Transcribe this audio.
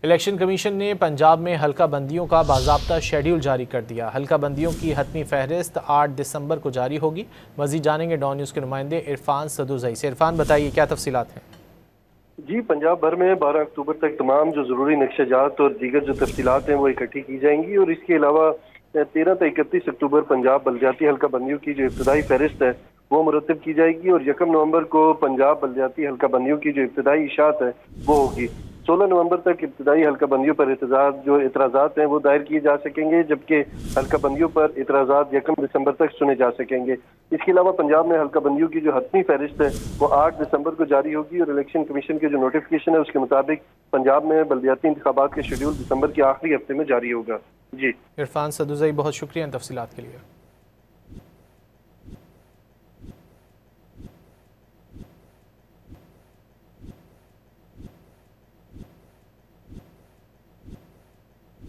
Election commission نے پنجاب میں حلقہ بندیوں کا باضابطہ شیڈیول جاری کر دیا۔ حلقہ بندیوں کی حتمی فہرست 8 دسمبر کو جاری ہوگی۔ مزید جانیں گے ڈان نیوز کے نمائندے عرفان صدوزئی سے۔ عرفان بتائیے کیا تفصیلات ہیں؟ جی، پنجاب بھر میں 12 اکتوبر تک تمام جو ضروری نقشہ جات اور دیگر جو تفصیلات ہیں وہ اکٹھی کی جائیں گی، اور اس کے علاوہ 13 تا 31 اکتوبر پنجاب بلدیاتی حلقہ بندیوں کی جو ابتدائی فہرست ہے وہ مرتب کی جائے گی، اور 1 نومبر کو پنجاب بلدیاتی حلقہ بندیوں کی جو ابتدائی اشاعت ہے وہ ہوگی۔ 16 نومبر تک ابتدائی حلقہ بندیوں پر اعتراضات ہیں وہ دائر کیے جا سکیں گے، جبکہ حلقہ بندیوں پر اعتراضات 1 دسمبر تک سنے جا سکیں گے۔ اس کے علاوہ پنجاب میں حلقہ بندیوں کی جو حتمی فہرست ہے وہ 8 دسمبر کو جاری ہوگی، اور الیکشن کمیشن کے جو نوٹیفیکیشن ہے اس کے مطابق پنجاب میں بلدیاتی انتخابات کے شیڈیول دسمبر کے آخری ہفتے میں جاری ہوگا۔ جی عرفان صدوزئی، بہت شکریہ ان تفصیلات کے لیے۔